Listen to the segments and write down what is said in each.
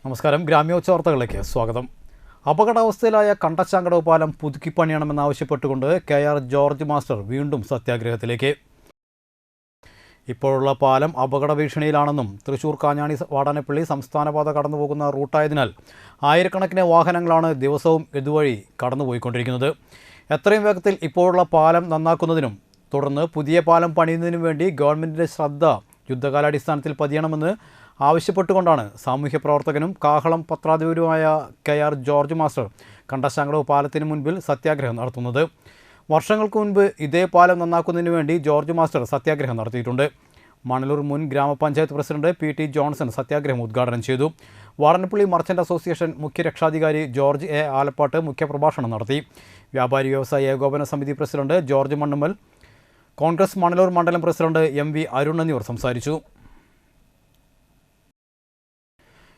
നമസ്കാരം. ഗ്രാമോച്ച വാർത്തകളിലേക്ക് സ്വാഗതം. അപകടാവസ്ഥയിലായ കണ്ടച്ചാങ്കടവ് പാലം പുതുക്കിപ്പണിയണമെന്നാവശ്യപ്പെട്ടുകൊണ്ട് KR ജോർജ് മാസ്റ്റർ വീണ്ടും സത്യാഗ്രഹത്തിലേക്ക്. ഇപ്പോഴുള്ള പാലം അപകട ഭീഷണിയിലാണെന്നും തൃശൂർ കാഞ്ഞാണി വാടാനപ്പള്ളി സംസ്ഥാനപാത കടന്നുപോകുന്ന റൂട്ടായതിനാൽ ആയിരക്കണക്കിന് വാഹനങ്ങളാണ് ദിവസവും ഇതുവഴി കടന്നുപോയിക്കൊണ്ടിരിക്കുന്നത്. എത്രയും വേഗത്തിൽ ഇപ്പോഴുള്ള പാലം നന്നാക്കുന്നതിനും തുടർന്ന് പുതിയ പാലം പണിയുന്നതിനും വേണ്ടി ഗവൺമെൻറ്റിൻ്റെ ശ്രദ്ധ യുദ്ധകാലാടിസ്ഥാനത്തിൽ പതിയണമെന്ന് ആവശ്യപ്പെട്ടുകൊണ്ടാണ് സാമൂഹ്യ പ്രവർത്തകനും കാഹളം പത്രാധിപരുമായ KR ജോർജ് മാസ്റ്റർ കണ്ടച്ചാങ്കടവ് പാലത്തിന് മുൻപിൽ സത്യാഗ്രഹം നടത്തുന്നത്. വർഷങ്ങൾക്ക് മുൻപ് ഇതേ പാലം നന്നാക്കുന്നതിന് വേണ്ടി ജോർജ് മാസ്റ്റർ സത്യാഗ്രഹം നടത്തിയിട്ടുണ്ട്. മണലൂർ മുൻ ഗ്രാമപഞ്ചായത്ത് പ്രസിഡന്റ് PT ജോൺസൺ സത്യാഗ്രഹം ഉദ്ഘാടനം ചെയ്തു. വാടാനപ്പള്ളി മർച്ചൻ്റ് അസോസിയേഷൻ മുഖ്യ രക്ഷാധികാരി ജോർജ് A. ആലപ്പാട്ട് മുഖ്യപ്രഭാഷണം നടത്തി. വ്യാപാരി വ്യവസായ ഏകോപന സമിതി പ്രസിഡന്റ് ജോർജ് മണ്ണുമ്മൽ, കോൺഗ്രസ് മണലൂർ മണ്ഡലം പ്രസിഡന്റ് MV അരുൺ എന്നിവർ സംസാരിച്ചു.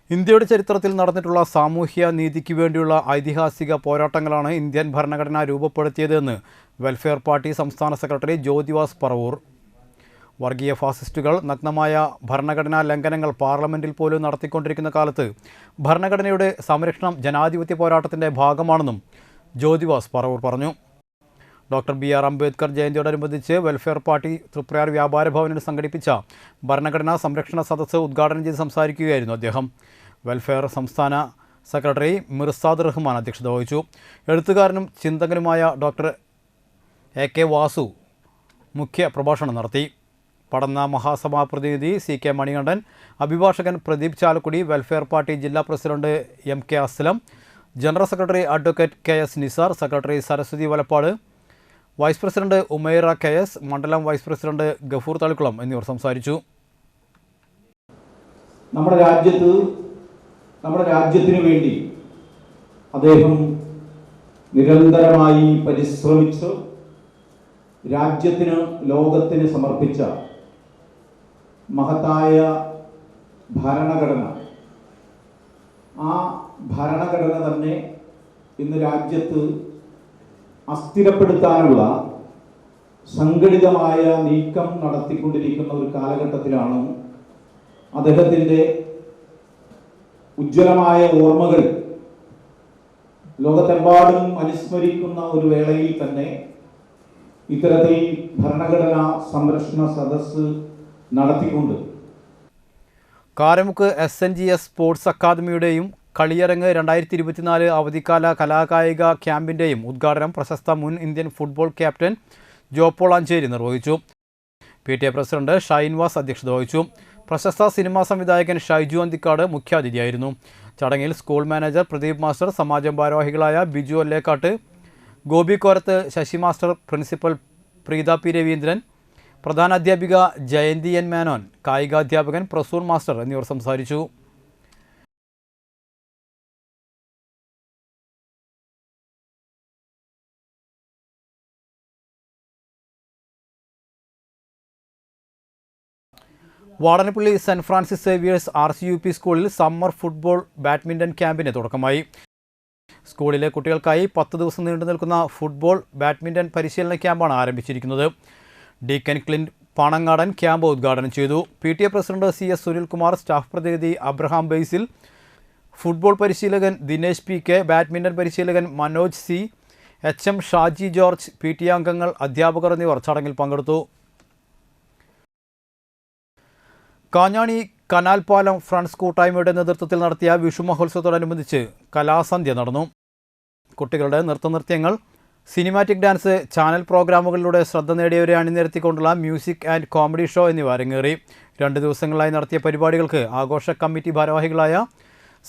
ഇന്ത്യയുടെ ചരിത്രത്തിൽ നടന്നിട്ടുള്ള സാമൂഹ്യ നീതിക്ക് വേണ്ടിയുള്ള ഐതിഹാസിക പോരാട്ടങ്ങളാണ് ഇന്ത്യൻ ഭരണഘടന രൂപപ്പെടുത്തിയതെന്ന് വെൽഫെയർ പാർട്ടി സംസ്ഥാന സെക്രട്ടറി ജ്യോതിവാസ് പറവൂർ. വർഗീയ ഫാസിസ്റ്റുകൾ നഗ്നമായ ഭരണഘടനാ ലംഘനങ്ങൾ പാർലമെൻറ്റിൽ പോലും നടത്തിക്കൊണ്ടിരിക്കുന്ന കാലത്ത് ഭരണഘടനയുടെ സംരക്ഷണം ജനാധിപത്യ പോരാട്ടത്തിൻ്റെ ഭാഗമാണെന്നും ജ്യോതിവാസ് പറവൂർ പറഞ്ഞു. ഡോക്ടർ BR അംബേദ്കർ ജയന്തിയോടനുബന്ധിച്ച് വെൽഫെയർ പാർട്ടി തൃപ്രയാർ വ്യാപാര ഭവനിൽ സംഘടിപ്പിച്ച ഭരണഘടനാ സംരക്ഷണ സദസ്സ് ഉദ്ഘാടനം ചെയ്ത് സംസാരിക്കുകയായിരുന്നു അദ്ദേഹം. വെൽഫെയർ സംസ്ഥാന സെക്രട്ടറി മിർസാദ് റഹ്മാൻ അധ്യക്ഷത വഹിച്ചു. എഴുത്തുകാരനും ചിന്തകനുമായ ഡോക്ടർ AK വാസു മുഖ്യ പ്രഭാഷണം നടത്തി. പടന്ന മഹാസഭാ പ്രതിനിധി CK മണികണ്ഠൻ, അഭിഭാഷകൻ പ്രദീപ് ചാലക്കുടി, വെൽഫെയർ പാർട്ടി ജില്ലാ president MK Aslam, general secretary advocate KS Nisar, secretary Saraswathi Valappad, vice president Umaira KS, മണ്ഡലം വൈസ് പ്രസിഡന്റ് ഗഫൂർ തളിക്കുളം എന്നിവർ സംസാരിച്ചു. നമ്മുടെ രാജ്യത്തിനു വേണ്ടി അദ്ദേഹം നിരന്തരമായി പരിശ്രമിച്ച് രാജ്യത്തിന് ലോകത്തിന് സമർപ്പിച്ച മഹത്തായ ഭരണഘടന, ആ ഭരണഘടന തന്നെ ഇന്ന് രാജ്യത്ത് അസ്ഥിരപ്പെടുത്താനുള്ള സംഘടിതമായ നീക്കം നടത്തിക്കൊണ്ടിരിക്കുന്ന ഒരു കാലഘട്ടത്തിലാണ് അദ്ദേഹത്തിൻ്റെ ഉജ്ജ്വലമായ ഓർമ്മകൾ ലോകത്തെമ്പാടും അനുസ്മരിക്കുന്ന ഒരു വേളയിൽ തന്നെ ഇത്തരത്തിൽ ഭരണഘടനാ സംരക്ഷണ സദസ്സ് നടത്തിക്കൊണ്ട് കാരമുക്ക് SNGS സ്പോർട്സ് അക്കാദമിയുടെയും കളിയരങ്ങ് 2024 അവധിക്കാല കലാകായിക ക്യാമ്പിൻ്റെയും ഉദ്ഘാടനം പ്രശസ്ത മുൻ Indian football captain Jopaul Ancheri നിർവഹിച്ചു. PTA പ്രസിഡന്റ് ഷൈൻവാസ് അധ്യക്ഷത വഹിച്ചു. പ്രശസ്ത സിനിമാ സംവിധായകൻ ഷൈജു അന്തിക്കാട് മുഖ്യാതിഥിയായിരുന്നു. ചടങ്ങിൽ സ്കൂൾ മാനേജർ പ്രദീപ് മാസ്റ്റർ, സമാജം ഭാരവാഹികളായ Biju Allekkat, Gopi Korath, Sasi master, principal Preetha P. Raveendran, പ്രധാനാധ്യാപിക ജയന്തി N. മേനോൻ, കായികാധ്യാപകൻ പ്രസൂൺ മാസ്റ്റർ എന്നിവർ സംസാരിച്ചു. Vadanappally Saint Francis Xavier's RCUP സ്കൂളിൽ സമ്മർ ഫുട്ബോൾ ബാഡ്മിൻ്റൺ ക്യാമ്പിന് തുടക്കമായി. സ്കൂളിലെ കുട്ടികൾക്കായി 10 ദിവസം നീണ്ടു നിൽക്കുന്ന ഫുട്ബോൾ ബാഡ്മിൻ്റൺ പരിശീലന ക്യാമ്പാണ് ആരംഭിച്ചിരിക്കുന്നത്. ഡീക്കൻ ക്ലിൻറ്റ് പാണങ്ങാടൻ ക്യാമ്പ് ഉദ്ഘാടനം ചെയ്തു. PTA president CS Sunilkumar, staff പ്രതിനിധി അബ്രഹാം ബേസിൽ, ഫുട്ബോൾ പരിശീലകൻ ദിനേശ് PK, ബാഡ്മിൻ്റൺ പരിശീലകൻ Manoj C, HM Shaji George, PTA അംഗങ്ങൾ, അധ്യാപകർ എന്നിവർ ചടങ്ങിൽ പങ്കെടുത്തു. കാഞ്ഞാണി കനാൽ പാലം ഫ്രണ്ട്സ് കൂട്ടായ്മയുടെ നേതൃത്വത്തിൽ നടത്തിയ വിഷു മഹോത്സവത്തോടനുബന്ധിച്ച് കലാസന്ധ്യ നടന്നു. കുട്ടികളുടെ നൃത്തനൃത്യങ്ങൾ, സിനിമാറ്റിക് ഡാൻസ്, ചാനൽ പ്രോഗ്രാമുകളിലൂടെ ശ്രദ്ധ നേടിയവരെ അണിനിരത്തിക്കൊണ്ടുള്ള മ്യൂസിക് ആൻഡ് കോമഡി ഷോ എന്നിവ അരങ്ങേറി. 2 ദിവസങ്ങളായി നടത്തിയ പരിപാടികൾക്ക് ആഘോഷ കമ്മിറ്റി ഭാരവാഹികളായ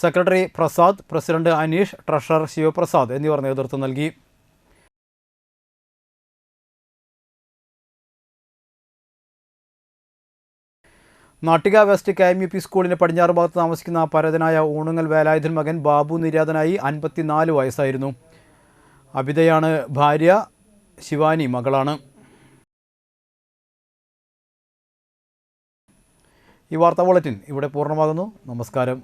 secretary Prasad, president Aneesh, treasurer Sivaprasad എന്നിവർ നേതൃത്വം നൽകി. നാട്ടിക വെസ്റ്റ് KMUP സ്കൂളിന് പടിഞ്ഞാറ് ഭാഗത്ത് താമസിക്കുന്ന പരതനായ ഊണുങ്ങൽ വേലായുധൻ മകൻ ബാബു നിര്യാതനായി 54 വയസ്സായിരുന്നു. അബിതയാണ് ഭാര്യ, ശിവാനി മകളാണ്. ഈ വാർത്താ ബുള്ളറ്റിൻ ഇവിടെ പൂർണ്ണമാകുന്നു. നമസ്കാരം.